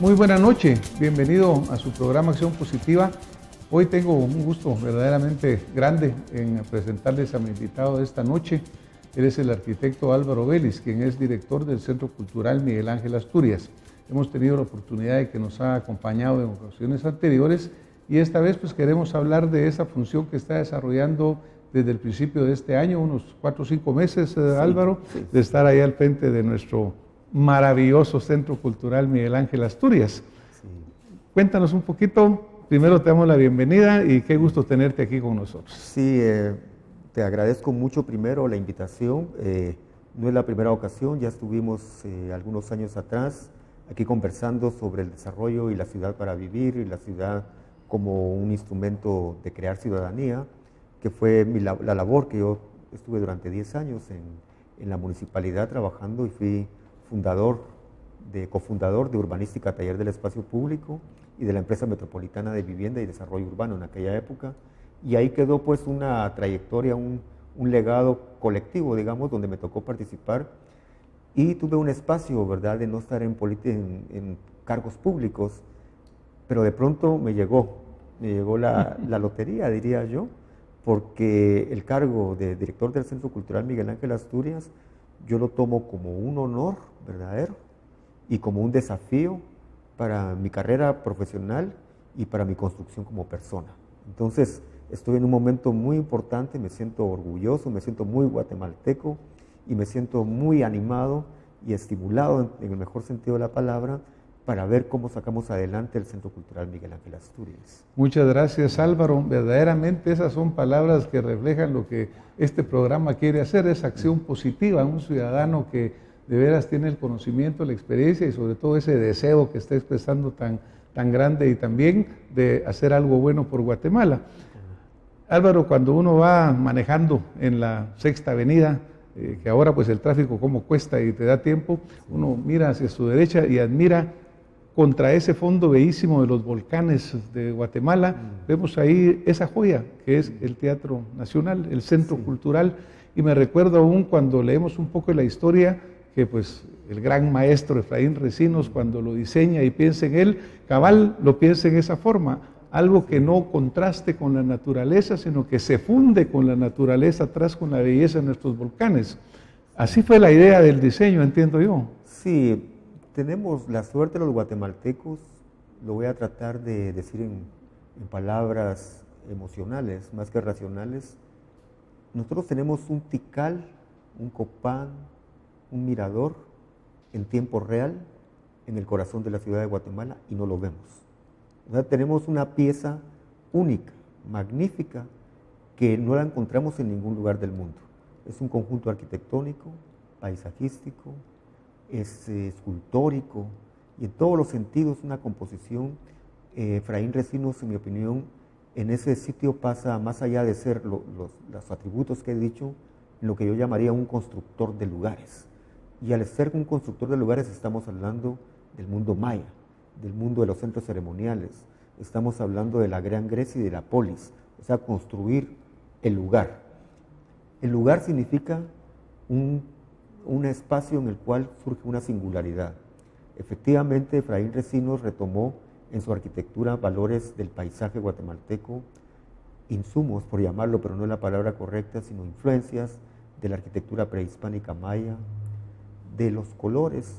Muy buena noche, bienvenido a su programa Acción Positiva. Hoy tengo un gusto verdaderamente grande en presentarles a mi invitado de esta noche. Él es el arquitecto Álvaro Vélez, quien es director del Centro Cultural Miguel Ángel Asturias. Hemos tenido la oportunidad de que nos ha acompañado en ocasiones anteriores y esta vez pues queremos hablar de esa función que está desarrollando desde el principio de este año, unos 4 o 5 meses, Álvaro, de estar ahí al frente de nuestro maravilloso Centro Cultural Miguel Ángel Asturias. Sí. Cuéntanos un poquito, primero te damos la bienvenida y qué gusto tenerte aquí con nosotros. Sí, te agradezco mucho primero la invitación, no es la primera ocasión, ya estuvimos algunos años atrás aquí conversando sobre el desarrollo y la ciudad para vivir y la ciudad como un instrumento de crear ciudadanía, que fue la labor que yo estuve durante 10 años en la municipalidad trabajando y fui cofundador de Urbanística Taller del Espacio Público y de la Empresa Metropolitana de Vivienda y Desarrollo Urbano en aquella época. Y ahí quedó pues una trayectoria, un legado colectivo, digamos, donde me tocó participar y tuve un espacio, ¿verdad?, de no estar en cargos públicos, pero de pronto me llegó la lotería, diría yo, porque el cargo de director del Centro Cultural Miguel Ángel Asturias yo lo tomo como un honor verdadero y como un desafío para mi carrera profesional y para mi construcción como persona. Entonces, estoy en un momento muy importante, me siento orgulloso, me siento muy guatemalteco y me siento muy animado y estimulado, en el mejor sentido de la palabra, para ver cómo sacamos adelante el Centro Cultural Miguel Ángel Asturias. Muchas gracias, Álvaro. Verdaderamente esas son palabras que reflejan lo que este programa quiere hacer, es acción positiva, un ciudadano que de veras tiene el conocimiento, la experiencia y sobre todo ese deseo que está expresando tan grande y también de hacer algo bueno por Guatemala. Álvaro, cuando uno va manejando en la Sexta Avenida, que ahora pues el tráfico como cuesta y te da tiempo, uno mira hacia su derecha y admira contra ese fondo bellísimo de los volcanes de Guatemala, vemos ahí esa joya que es el Teatro Nacional, el Centro Cultural, y me recuerdo aún cuando leemos un poco de la historia, que pues el gran maestro Efraín Recinos cuando lo diseña y piensa en él, cabal lo piensa en esa forma, algo que no contraste con la naturaleza, sino que se funde con la naturaleza atrás con la belleza de nuestros volcanes. Así fue la idea del diseño, entiendo yo. Sí, tenemos la suerte los guatemaltecos, lo voy a tratar de decir en palabras emocionales, más que racionales. Nosotros tenemos un Tikal, un Copán, un mirador en tiempo real en el corazón de la ciudad de Guatemala y no lo vemos. O sea, tenemos una pieza única, magnífica, que no la encontramos en ningún lugar del mundo. Es un conjunto arquitectónico, paisajístico, es escultórico y en todos los sentidos una composición. Efraín Recinos, en mi opinión, en ese sitio pasa más allá de ser los atributos que he dicho, en lo que yo llamaría un constructor de lugares. Y al ser un constructor de lugares estamos hablando del mundo maya, del mundo de los centros ceremoniales, estamos hablando de la Gran Grecia y de la polis, o sea, construir el lugar. El lugar significa un espacio en el cual surge una singularidad. Efectivamente, Efraín Recinos retomó en su arquitectura valores del paisaje guatemalteco, insumos, por llamarlo, pero no es la palabra correcta, sino influencias de la arquitectura prehispánica maya, de los colores,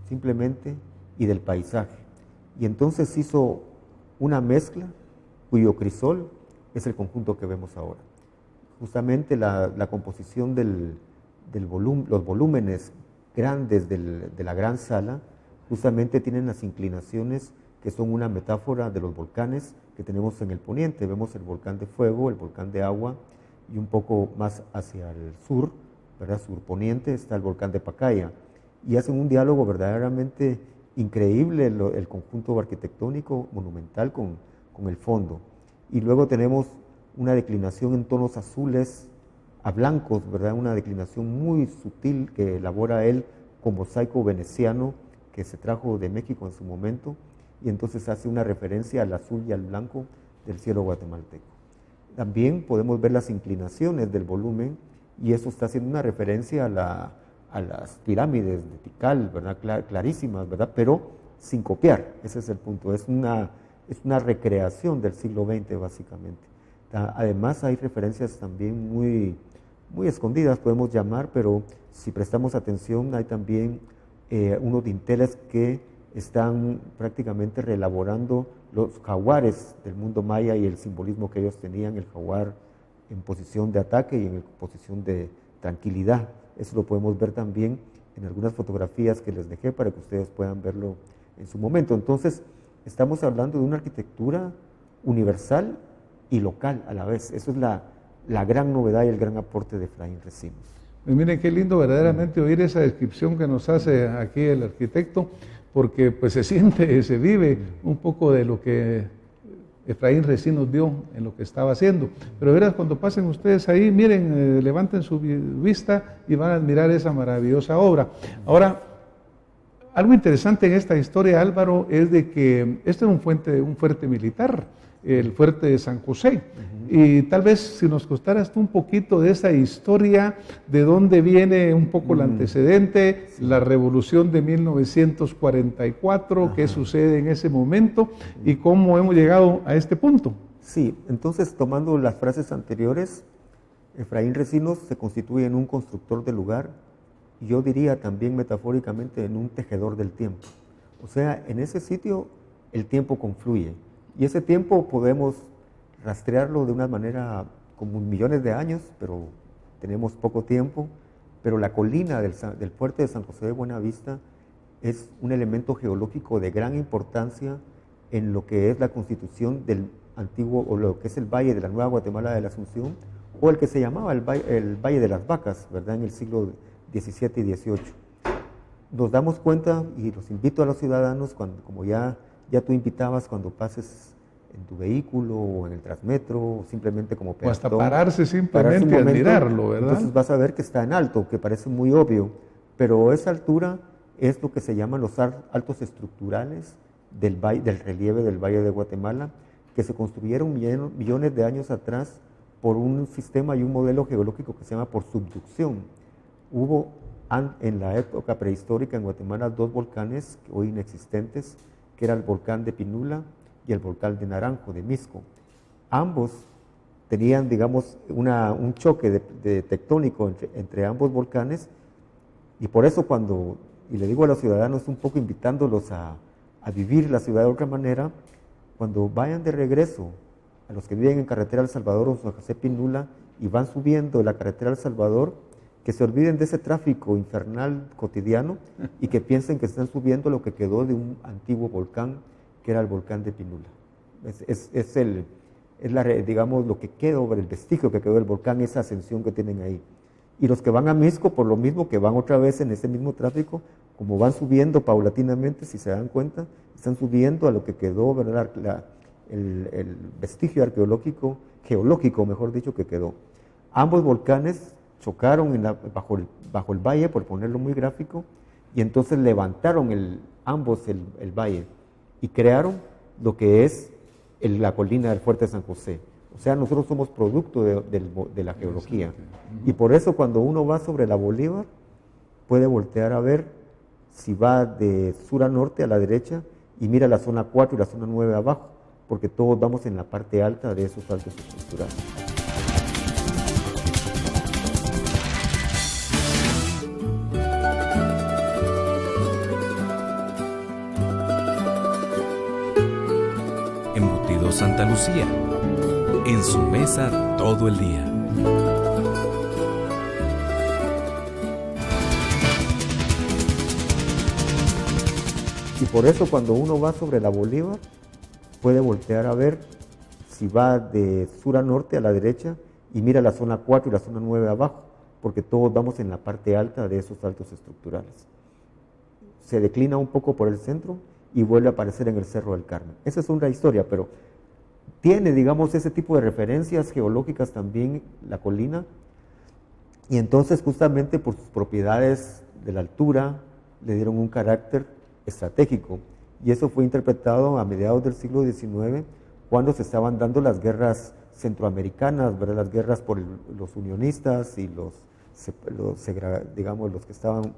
simplemente, y del paisaje. Y entonces hizo una mezcla cuyo crisol es el conjunto que vemos ahora. Justamente la composición los volúmenes grandes de la gran sala justamente tienen las inclinaciones que son una metáfora de los volcanes que tenemos en el poniente. Vemos el volcán de fuego, el volcán de agua y un poco más hacia el sur, ¿verdad? Surponiente está el volcán de Pacaya y hacen un diálogo verdaderamente increíble el conjunto arquitectónico monumental con el fondo. Y luego tenemos una declinación en tonos azules a blancos, ¿verdad? Una declinación muy sutil que elabora él con mosaico veneciano que se trajo de México en su momento y entonces hace una referencia al azul y al blanco del cielo guatemalteco. También podemos ver las inclinaciones del volumen y eso está haciendo una referencia a las pirámides de Tikal, ¿verdad? Clarísimas, ¿verdad? Pero sin copiar, ese es el punto, es una recreación del siglo XX básicamente. Además hay referencias también muy escondidas, podemos llamar, pero si prestamos atención hay también unos dinteles que están prácticamente reelaborando los jaguares del mundo maya y el simbolismo que ellos tenían, el jaguar en posición de ataque y en posición de tranquilidad. Eso lo podemos ver también en algunas fotografías que les dejé para que ustedes puedan verlo en su momento. Entonces, estamos hablando de una arquitectura universal y local a la vez. Eso es la gran novedad y el gran aporte de Efraín Recinos. Pues miren qué lindo verdaderamente oír esa descripción que nos hace aquí el arquitecto, porque pues se siente, se vive un poco de lo que Efraín Recinos vio en lo que estaba haciendo. Pero verás, cuando pasen ustedes ahí, miren, levanten su vista y van a admirar esa maravillosa obra. Ahora, algo interesante en esta historia, Álvaro, es de que este es un fuerte militar, el fuerte de San José. Y tal vez si nos contaras tú un poquito de esa historia, de dónde viene un poco el antecedente, la revolución de 1944, qué sucede en ese momento y cómo hemos llegado a este punto. Sí, entonces tomando las frases anteriores, Efraín Recinos se constituye en un constructor del lugar, y yo diría también metafóricamente en un tejedor del tiempo. O sea, en ese sitio el tiempo confluye, y ese tiempo podemos rastrearlo de una manera como millones de años, pero tenemos poco tiempo. Pero la colina del fuerte de San José de Buenavista es un elemento geológico de gran importancia en lo que es la constitución del antiguo, o lo que es el Valle de la Nueva Guatemala de la Asunción, o el que se llamaba el Valle de las Vacas, ¿verdad?, en el siglo XVII y XVIII. Nos damos cuenta, y los invito a los ciudadanos, como ya tú invitabas, cuando pases en tu vehículo o en el Transmetro, o simplemente como peatón. O hasta pararse simplemente y admirarlo, ¿verdad? Entonces vas a ver que está en alto, que parece muy obvio, pero esa altura es lo que se llaman los altos estructurales del relieve del Valle de Guatemala, que se construyeron millones de años atrás por un sistema y un modelo geológico que se llama por subducción. Hubo en la época prehistórica en Guatemala 2 volcanes hoy inexistentes, que era el volcán de Pinula y el volcán de Naranjo, de Misco. Ambos tenían, digamos, un choque tectónico entre ambos volcanes, y por eso y le digo a los ciudadanos, un poco invitándolos a vivir la ciudad de otra manera, cuando vayan de regreso, a los que viven en carretera El Salvador o San José Pinula y van subiendo la carretera El Salvador, que se olviden de ese tráfico infernal cotidiano y que piensen que están subiendo lo que quedó de un antiguo volcán, que era el volcán de Pinula. Digamos, lo que quedó, el vestigio que quedó del volcán, esa ascensión que tienen ahí. Y los que van a Misco, por lo mismo que van otra vez en ese mismo tráfico, como van subiendo paulatinamente, si se dan cuenta, están subiendo a lo que quedó, ¿verdad?, el vestigio geológico, mejor dicho, que quedó. Ambos volcanes chocaron bajo el valle, por ponerlo muy gráfico, y entonces levantaron ambos el valle y crearon lo que es la colina del fuerte de San José. O sea, nosotros somos producto de la geología. Y por eso cuando uno va sobre la Bolívar, puede voltear a ver si va de sur a norte a la derecha y mira la zona 4 y la zona 9 abajo, porque todos vamos en la parte alta de esos altos estructurales. Embutido Santa Lucía, en su mesa todo el día. Y por eso cuando uno va sobre la Bolívar, puede voltear a ver si va de sur a norte a la derecha y mira la zona 4 y la zona 9 abajo, porque todos vamos en la parte alta de esos altos estructurales. Se declina un poco por el centro y vuelve a aparecer en el Cerro del Carmen. Esa es una historia, pero tiene, digamos, ese tipo de referencias geológicas también la colina, y entonces justamente por sus propiedades de la altura le dieron un carácter estratégico, y eso fue interpretado a mediados del siglo XIX, cuando se estaban dando las guerras centroamericanas, ¿verdad?, las guerras por los unionistas y los que estaban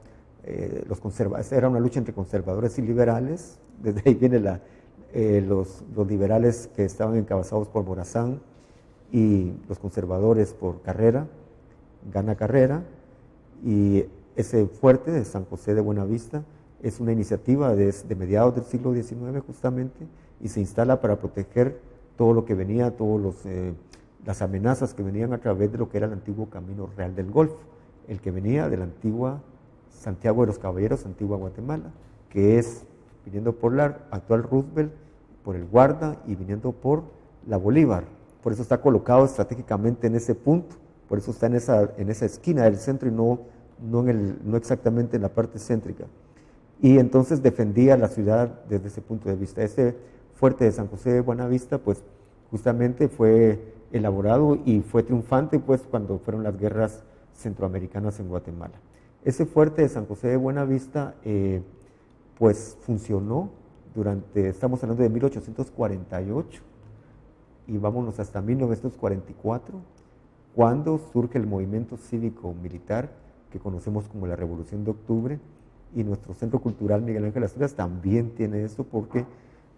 era una lucha entre conservadores y liberales. Desde ahí viene los liberales que estaban encabezados por Morazán y los conservadores por Carrera, gana Carrera, y ese fuerte de San José de Buenavista es una iniciativa de mediados del siglo XIX justamente, y se instala para proteger todo lo que venía, las amenazas que venían a través de lo que era el antiguo Camino Real del Golfo, el que venía de la antigua Santiago de los Caballeros, antigua Guatemala, que es viniendo por la actual Roosevelt, por el Guarda y viniendo por la Bolívar. Por eso está colocado estratégicamente en ese punto, por eso está en esa esquina del centro y no exactamente en la parte céntrica. Y entonces defendía la ciudad desde ese punto de vista. Ese fuerte de San José de Buenavista, pues justamente fue elaborado y fue triunfante pues cuando fueron las guerras centroamericanas en Guatemala. Ese fuerte de San José de Buenavista pues funcionó estamos hablando de 1848 y vámonos hasta 1944, cuando surge el movimiento cívico-militar que conocemos como la Revolución de Octubre, y nuestro Centro Cultural Miguel Ángel Asturias también tiene esto, porque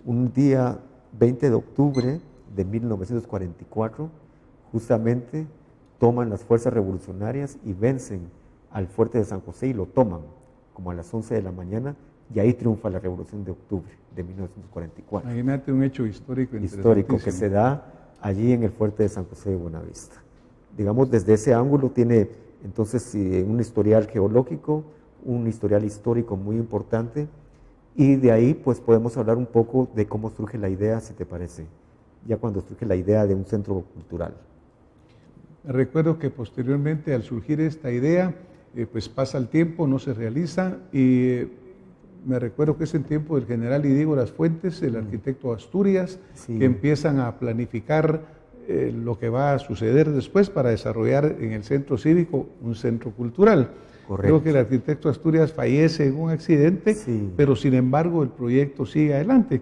un día 20 de octubre de 1944 justamente toman las fuerzas revolucionarias y vencen al fuerte de San José y lo toman como a las 11 de la mañana, y ahí triunfa la Revolución de Octubre de 1944. Imagínate un hecho histórico que se da allí en el fuerte de San José de Buenavista. Digamos, desde ese ángulo tiene entonces un historial geológico, un historial histórico muy importante, y de ahí pues podemos hablar un poco de cómo surge la idea, si te parece, ya cuando surge la idea de un centro cultural. Recuerdo que posteriormente al surgir esta idea, pues pasa el tiempo, no se realiza, y me recuerdo que es el tiempo del general Idígoras Fuentes, el arquitecto de Asturias, sí, que empiezan a planificar lo que va a suceder después para desarrollar en el centro cívico un centro cultural. Correcto. Creo que el arquitecto de Asturias fallece en un accidente, sí, pero sin embargo el proyecto sigue adelante.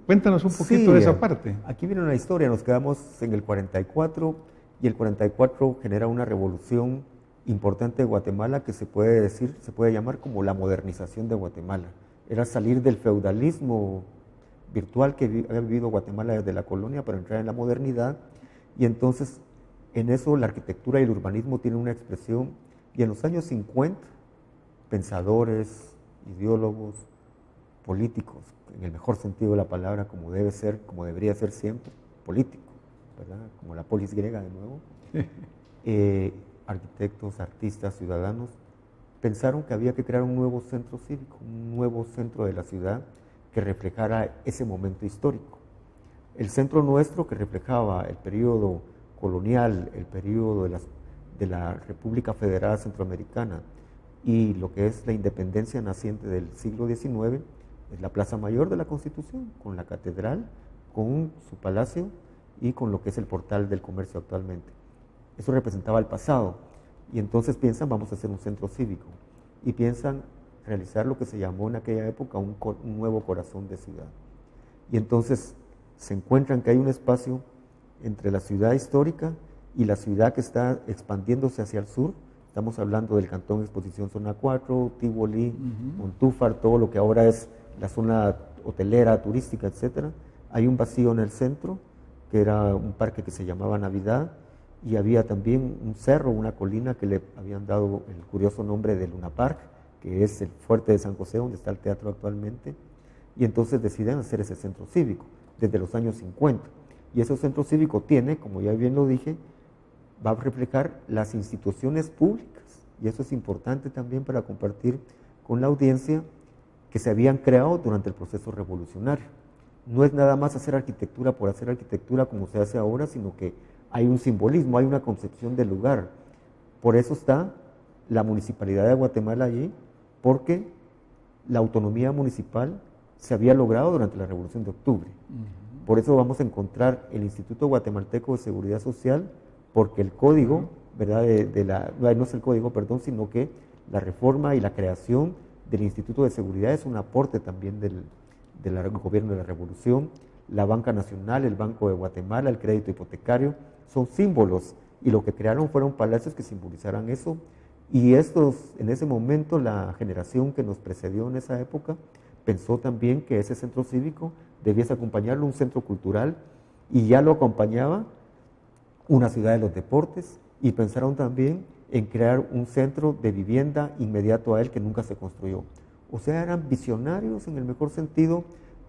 Cuéntanos un poquito de esa parte. Aquí viene una historia, nos quedamos en el 44 y el 44 genera una revolución importante de Guatemala que se puede llamar como la modernización de Guatemala. Era salir del feudalismo virtual que había vivido Guatemala desde la colonia para entrar en la modernidad, y entonces en eso la arquitectura y el urbanismo tienen una expresión, y en los años 50 pensadores, ideólogos, políticos, en el mejor sentido de la palabra, como debe ser, como debería ser siempre, político, ¿verdad? Como la polis griega de nuevo, arquitectos, artistas, ciudadanos, pensaron que había que crear un nuevo centro cívico, un nuevo centro de la ciudad que reflejara ese momento histórico. El centro nuestro, que reflejaba el periodo colonial, el periodo de la República Federal Centroamericana y lo que es la independencia naciente del siglo XIX, es la Plaza Mayor de la Constitución, con la catedral, con su palacio y con lo que es el portal del comercio actualmente. Eso representaba el pasado, y entonces piensan, vamos a hacer un centro cívico, y piensan realizar lo que se llamó en aquella época un nuevo corazón de ciudad. Y entonces se encuentran que hay un espacio entre la ciudad histórica y la ciudad que está expandiéndose hacia el sur. Estamos hablando del Cantón Exposición Zona 4, Tivoli, Montúfar, todo lo que ahora es la zona hotelera, turística, etc. Hay un vacío en el centro, que era un parque que se llamaba Navidad, y había también un cerro, una colina que le habían dado el curioso nombre de Luna Park, que es el fuerte de San José, donde está el teatro actualmente, y entonces deciden hacer ese centro cívico desde los años 50. Y ese centro cívico tiene, como ya bien lo dije, va a reflejar las instituciones públicas, y eso es importante también para compartir con la audiencia, que se habían creado durante el proceso revolucionario. No es nada más hacer arquitectura por hacer arquitectura como se hace ahora, sino que hay un simbolismo, hay una concepción del lugar. Por eso está la Municipalidad de Guatemala allí, porque la autonomía municipal se había logrado durante la Revolución de Octubre. Por eso vamos a encontrar el Instituto Guatemalteco de Seguridad Social, porque el código, ¿verdad? No es el código, perdón, sino que la reforma y la creación del Instituto de Seguridad es un aporte también del gobierno de la Revolución. La Banca Nacional, el Banco de Guatemala, el crédito hipotecario, son símbolos, y lo que crearon fueron palacios que simbolizaran eso, Y en ese momento, la generación que nos precedió en esa época pensó también que ese centro cívico debiese acompañarlo un centro cultural, y ya lo acompañaba una ciudad de los deportes, y pensaron también en crear un centro de vivienda inmediato a él que nunca se construyó. O sea, eran visionarios en el mejor sentido,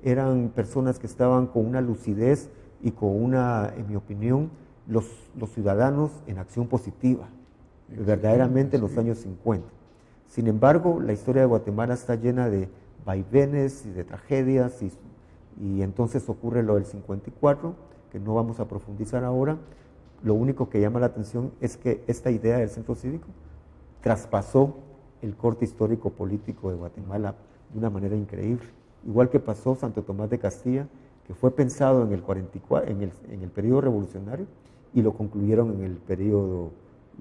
eran personas que estaban con una lucidez y con una, en mi opinión, los ciudadanos en acción positiva, verdaderamente en los años 50. Sin embargo, la historia de Guatemala está llena de vaivenes y de tragedias, y entonces ocurre lo del 54, que no vamos a profundizar ahora. Lo único que llama la atención es que esta idea del centro cívico traspasó el corte histórico político de Guatemala de una manera increíble. Igual que pasó Santo Tomás de Castilla, que fue pensado en el 44, en el periodo revolucionario, y lo concluyeron en el periodo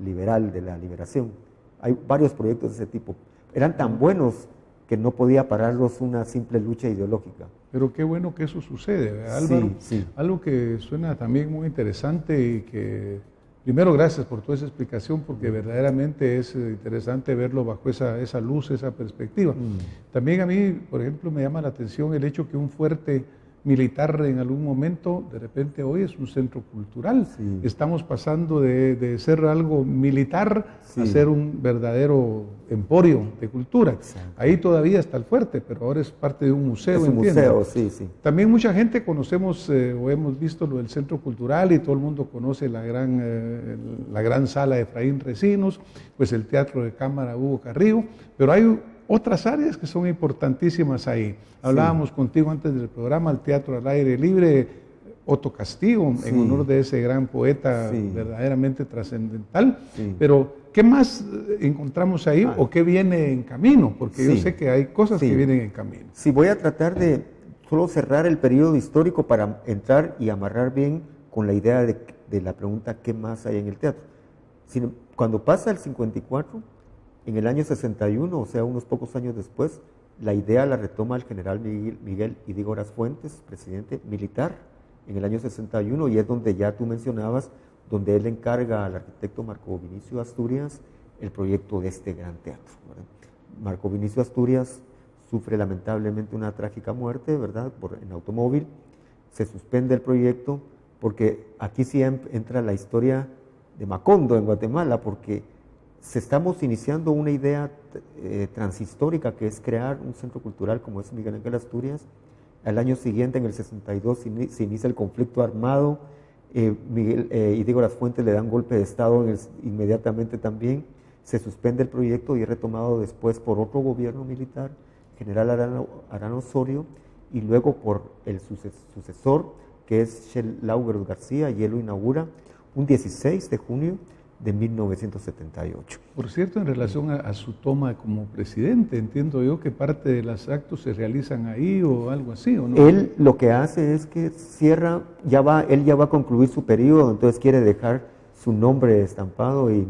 liberal de la liberación. Hay varios proyectos de ese tipo. Eran tan buenos que no podía pararlos una simple lucha ideológica. Pero qué bueno que eso sucede, ¿verdad, Álvaro? Sí, sí. Algo que suena también muy interesante y que, primero, gracias por toda esa explicación, porque verdaderamente es interesante verlo bajo esa luz, esa perspectiva. También a mí, por ejemplo, me llama la atención el hecho que un fuerte militar en algún momento, de repente hoy es un centro cultural. Sí. Estamos pasando de ser algo militar a ser un verdadero emporio de cultura. Exacto. Ahí todavía está el fuerte, pero ahora es parte de un museo. Es un museo, sí, sí. También mucha gente conocemos o hemos visto lo del centro cultural, y todo el mundo conoce la gran sala de Efraín Recinos, pues el teatro de cámara Hugo Carrillo, pero hay otras áreas que son importantísimas ahí. Hablábamos contigo antes del programa, el teatro al aire libre, Otto Castillo, en honor de ese gran poeta verdaderamente trascendental. Pero, ¿qué más encontramos ahí o qué viene en camino? Porque yo sé que hay cosas que vienen en camino. Sí, voy a tratar de solo cerrar el periodo histórico para entrar y amarrar bien con la idea de la pregunta ¿qué más hay en el teatro? Cuando pasa el 54, en el año 61, o sea, unos pocos años después, la idea la retoma el general Miguel Idígoras Fuentes, presidente militar, en el año 61, y es donde ya tú mencionabas, donde él encarga al arquitecto Marco Vinicio Asturias el proyecto de este gran teatro, ¿verdad? Marco Vinicio Asturias sufre lamentablemente una trágica muerte, ¿verdad?, en automóvil. Se suspende el proyecto porque aquí sí entra la historia de Macondo en Guatemala, porque estamos iniciando una idea transhistórica, que es crear un centro cultural como es Miguel Ángel Asturias. Al año siguiente, en el 62, se inicia el conflicto armado. Idígoras Fuentes le da un golpe de Estado inmediatamente también. Se suspende el proyecto y es retomado después por otro gobierno militar, general Arán Osorio, y luego por el sucesor, que es Shell Laugeros García, y él lo inaugura un 16 de junio de 1978. Por cierto, en relación a su toma como presidente, entiendo yo que parte de los actos se realizan ahí o algo así, ¿o no? Él lo que hace es que cierra, él ya va a concluir su periodo, entonces quiere dejar su nombre estampado y,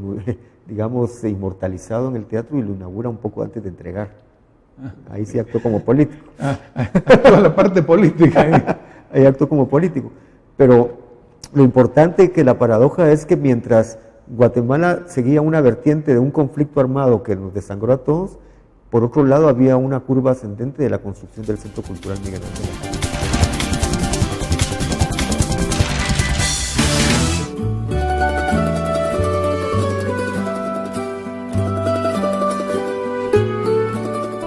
digamos, inmortalizado en el teatro, y lo inaugura un poco antes de entregar. Ahí sí actuó como político. Toda la parte política. Ahí actuó como político. Pero lo importante, que la paradoja es que mientras Guatemala seguía una vertiente de un conflicto armado que nos desangró a todos, por otro lado había una curva ascendente de la construcción del Centro Cultural Miguel Ángel.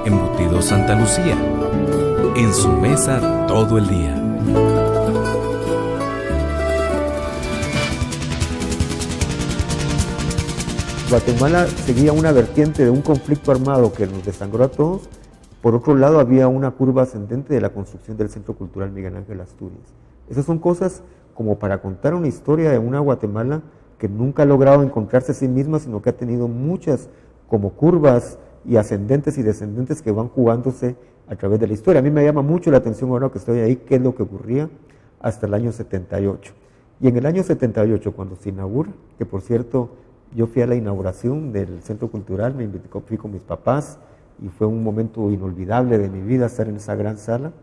Embutido Santa Lucía, en su mesa todo el día. Guatemala seguía una vertiente de un conflicto armado que nos desangró a todos. Por otro lado, había una curva ascendente de la construcción del Centro Cultural Miguel Ángel Asturias. Esas son cosas como para contar una historia de una Guatemala que nunca ha logrado encontrarse a sí misma, sino que ha tenido muchas como curvas y ascendentes y descendentes que van jugándose a través de la historia. A mí me llama mucho la atención, ahora que estoy ahí, qué es lo que ocurría hasta el año 78. Y en el año 78, cuando se inaugura, que por cierto, yo fui a la inauguración del Centro Cultural, fui con mis papás, y fue un momento inolvidable de mi vida estar en esa gran sala.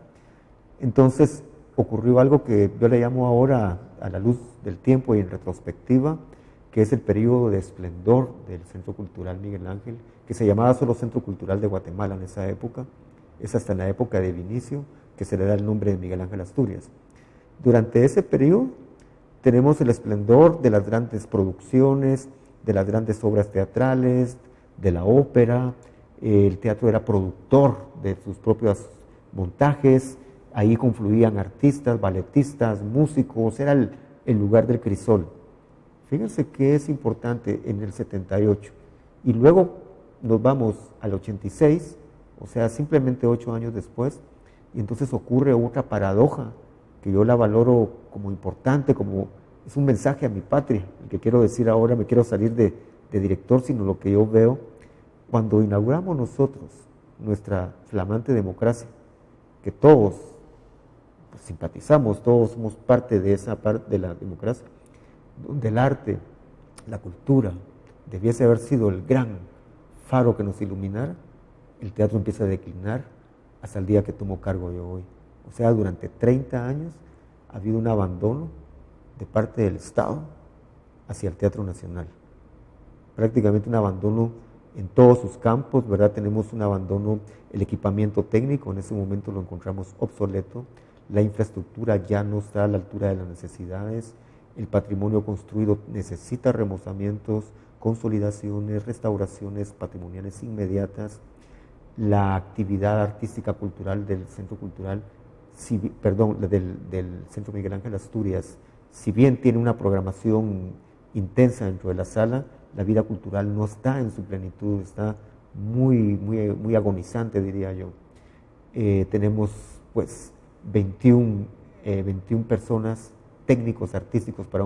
Entonces ocurrió algo que yo le llamo ahora, a la luz del tiempo y en retrospectiva, que es el periodo de esplendor del Centro Cultural Miguel Ángel, que se llamaba solo Centro Cultural de Guatemala en esa época. Es hasta en la época de Vinicio que se le da el nombre de Miguel Ángel Asturias. Durante ese periodo tenemos el esplendor de las grandes producciones, de las grandes obras teatrales, de la ópera. El teatro era productor de sus propios montajes, ahí confluían artistas, balletistas, músicos, era el lugar del crisol. Fíjense que es importante en el 78, y luego nos vamos al 86, o sea, simplemente 8 años después, y entonces ocurre otra paradoja que yo la valoro como importante, como es un mensaje a mi patria, el que quiero decir ahora. Me quiero salir de director, sino lo que yo veo. Cuando inauguramos nosotros nuestra flamante democracia, que todos pues, simpatizamos, todos somos parte de esa parte de la democracia, donde el arte, la cultura, debiese haber sido el gran faro que nos iluminara, el teatro empieza a declinar hasta el día que tomo cargo yo hoy. O sea, durante 30 años ha habido un abandono de parte del Estado hacia el Teatro Nacional. Prácticamente un abandono en todos sus campos, ¿verdad? Tenemos un abandono, el equipamiento técnico, en ese momento lo encontramos obsoleto, la infraestructura ya no está a la altura de las necesidades, el patrimonio construido necesita remozamientos, consolidaciones, restauraciones patrimoniales inmediatas, la actividad artística cultural del Centro Cultural, del Centro Miguel Ángel Asturias, si bien tiene una programación intensa dentro de la sala, la vida cultural no está en su plenitud, está muy agonizante, diría yo. Tenemos pues 21 personas, técnicos artísticos para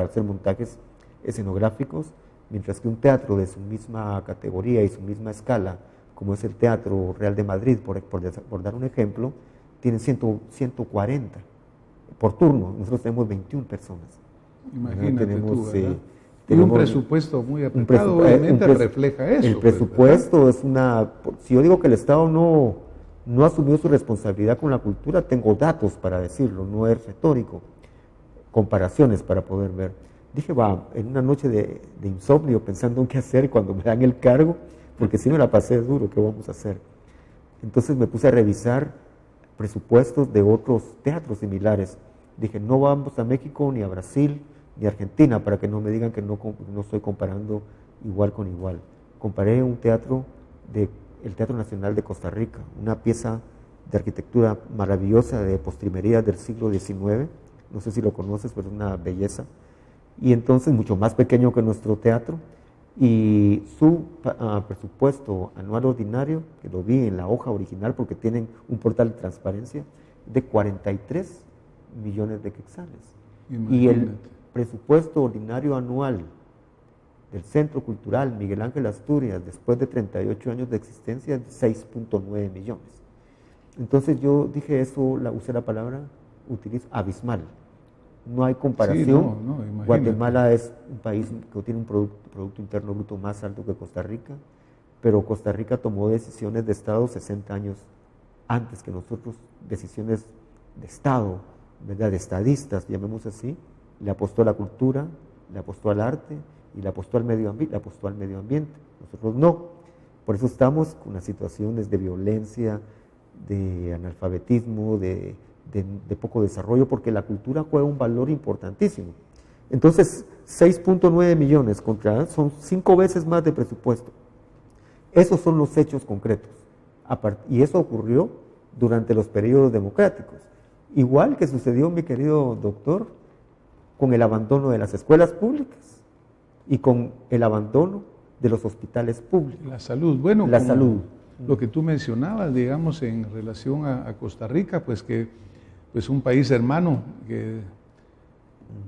hacer montajes escenográficos, mientras que un teatro de su misma categoría y su misma escala, como es el Teatro Real de Madrid, por dar un ejemplo, tienen 140 por turno. Nosotros tenemos 21 personas. Imagínate tenemos, tú, ¿verdad? Y un presupuesto muy apretado, obviamente refleja eso. El presupuesto es si yo digo que el Estado no asumió su responsabilidad con la cultura, tengo datos para decirlo, no es retórico, comparaciones para poder ver. Dije, en una noche de insomnio pensando en qué hacer cuando me dan el cargo, porque si me la pasé duro, ¿qué vamos a hacer? Entonces me puse a revisar presupuestos de otros teatros similares. Dije, no vamos a México, ni a Brasil, ni a Argentina, para que no me digan que no estoy comparando igual con igual. Comparé un teatro el Teatro Nacional de Costa Rica, una pieza de arquitectura maravillosa de postrimería del siglo XIX, no sé si lo conoces, pero es una belleza, y entonces mucho más pequeño que nuestro teatro, y su presupuesto anual ordinario, que lo vi en la hoja original porque tienen un portal de transparencia, de 43 millones de quetzales. Imagínate. Y el presupuesto ordinario anual del Centro Cultural Miguel Ángel Asturias, después de 38 años de existencia, es de 6.9 millones. Entonces yo dije usé la palabra, abismal. No hay comparación. Sí, Guatemala es un país que tiene un producto interno bruto más alto que Costa Rica, pero Costa Rica tomó decisiones de Estado 60 años antes que nosotros, decisiones de Estado, ¿verdad? De estadistas, llamemos así. Le apostó a la cultura, le apostó al arte y le apostó al medio ambiente. Nosotros no. Por eso estamos con las situaciones de violencia, de analfabetismo, de poco desarrollo, porque la cultura juega un valor importantísimo. Entonces, 6.9 millones son 5 veces más de presupuesto. Esos son los hechos concretos. Y eso ocurrió durante los periodos democráticos. Igual que sucedió, mi querido doctor, con el abandono de las escuelas públicas y con el abandono de los hospitales públicos. La salud, bueno, la salud. Lo que tú mencionabas, digamos, en relación a Costa Rica, pues que pues un país hermano que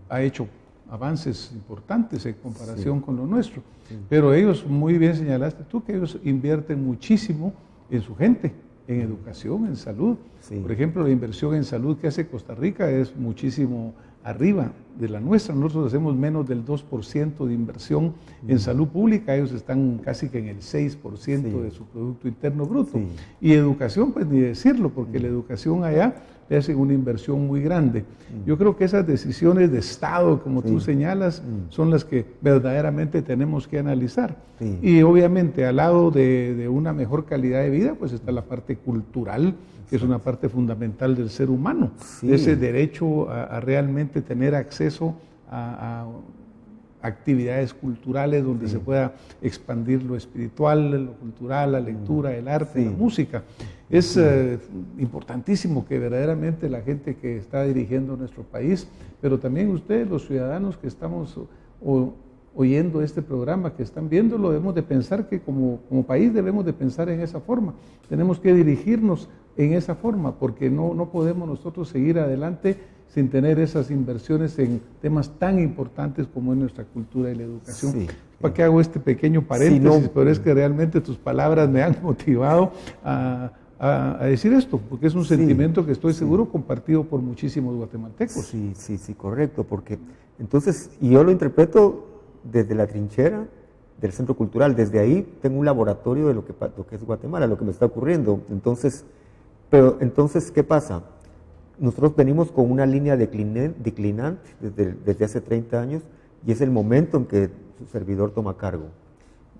ha hecho avances importantes en comparación con lo nuestro. Pero ellos, muy bien señalaste tú, que ellos invierten muchísimo en su gente, en educación, en salud. Por ejemplo, la inversión en salud que hace Costa Rica es muchísimo arriba de la nuestra. Nosotros hacemos menos del 2% de inversión en salud pública, ellos están casi que en el 6% de su Producto Interno Bruto. Y educación, pues ni decirlo, porque la educación allá le hacen una inversión muy grande. Yo creo que esas decisiones de Estado, como tú señalas, son las que verdaderamente tenemos que analizar. Y obviamente al lado de una mejor calidad de vida, pues está la parte cultural, que es una parte fundamental del ser humano, ese derecho a realmente tener acceso a actividades culturales donde se pueda expandir lo espiritual, lo cultural, la lectura, el arte, la música. Es importantísimo que verdaderamente la gente que está dirigiendo nuestro país, pero también ustedes, los ciudadanos que estamos oyendo este programa, que están viéndolo, debemos de pensar que como país debemos de pensar en esa forma. Tenemos que dirigirnos en esa forma, porque no podemos nosotros seguir adelante sin tener esas inversiones en temas tan importantes como es nuestra cultura y la educación. ¿Para qué hago este pequeño paréntesis? Pero es que realmente tus palabras me han motivado a decir esto, porque es un sentimiento que estoy seguro compartido por muchísimos guatemaltecos. Sí, correcto, porque entonces, y yo lo interpreto desde la trinchera del Centro Cultural, desde ahí tengo un laboratorio de lo que es Guatemala, lo que me está ocurriendo. Entonces, ¿qué pasa? Nosotros venimos con una línea declinante desde hace 30 años y es el momento en que su servidor toma cargo.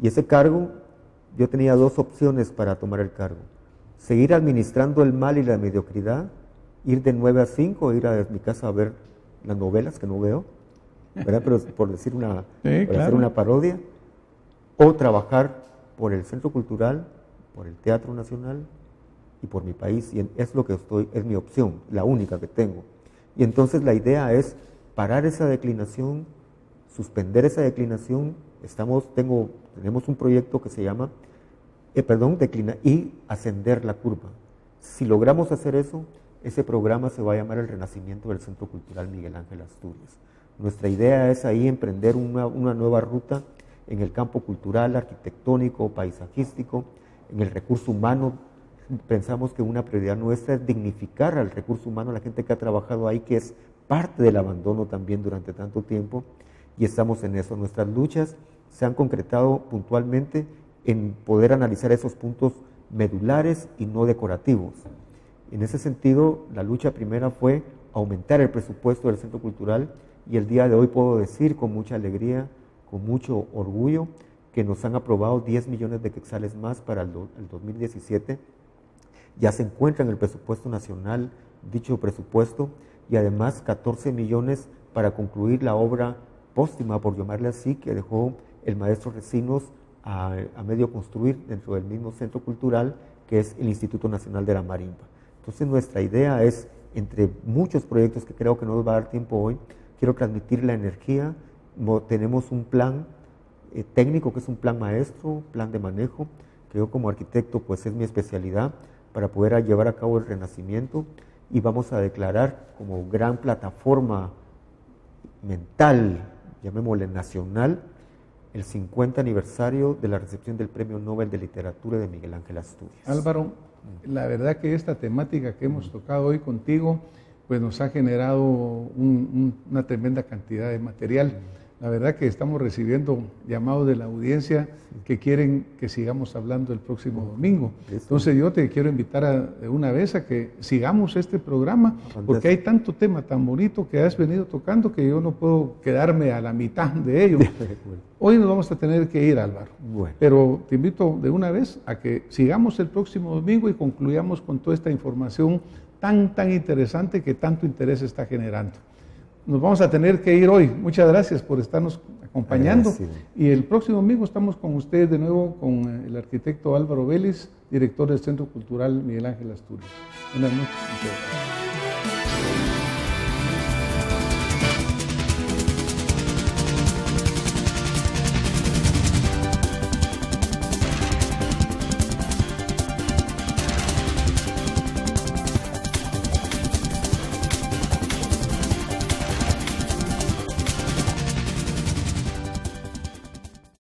Y ese cargo, yo tenía dos opciones para tomar el cargo. Seguir administrando el mal y la mediocridad, ir de 9 a 5, ir a mi casa a ver las novelas que no veo, ¿verdad? Pero por decir hacer una parodia, o trabajar por el Centro Cultural, por el Teatro Nacional, y por mi país, y es lo que es mi opción, la única que tengo. Y entonces la idea es parar esa declinación, suspender esa declinación. Tenemos un proyecto que se llama, declinar y ascender la curva. Si logramos hacer eso, ese programa se va a llamar el Renacimiento del Centro Cultural Miguel Ángel Asturias. Nuestra idea es ahí emprender una nueva ruta en el campo cultural, arquitectónico, paisajístico, en el recurso humano. Pensamos que una prioridad nuestra es dignificar al recurso humano, a la gente que ha trabajado ahí, que es parte del abandono también durante tanto tiempo, y estamos en eso. Nuestras luchas se han concretado puntualmente en poder analizar esos puntos medulares y no decorativos. En ese sentido, la lucha primera fue aumentar el presupuesto del Centro Cultural, y el día de hoy puedo decir con mucha alegría, con mucho orgullo, que nos han aprobado 10 millones de quetzales más para el 2017. Ya se encuentra en el presupuesto nacional dicho presupuesto, y además 14 millones para concluir la obra póstuma, por llamarle así, que dejó el maestro Recinos a medio construir dentro del mismo Centro Cultural, que es el Instituto Nacional de la Marimba. Entonces nuestra idea es, entre muchos proyectos que creo que no nos va a dar tiempo hoy, quiero transmitir la energía. Tenemos un plan técnico, que es un plan maestro, plan de manejo, que yo como arquitecto pues es mi especialidad, para poder llevar a cabo el Renacimiento, y vamos a declarar como gran plataforma mental, llamémosle nacional, el 50 aniversario de la recepción del Premio Nobel de Literatura de Miguel Ángel Asturias. Álvaro, la verdad que esta temática que hemos tocado hoy contigo, pues nos ha generado una tremenda cantidad de material. La verdad que estamos recibiendo llamados de la audiencia que quieren que sigamos hablando el próximo domingo. Entonces yo te quiero invitar de una vez a que sigamos este programa, porque hay tanto tema tan bonito que has venido tocando que yo no puedo quedarme a la mitad de ello. Hoy nos vamos a tener que ir, Álvaro. Pero te invito de una vez a que sigamos el próximo domingo y concluyamos con toda esta información tan interesante que tanto interés está generando. Nos vamos a tener que ir hoy. Muchas gracias por estarnos acompañando. Y el próximo domingo estamos con ustedes de nuevo con el arquitecto Álvaro Vélez, director del Centro Cultural Miguel Ángel Asturias. Buenas noches.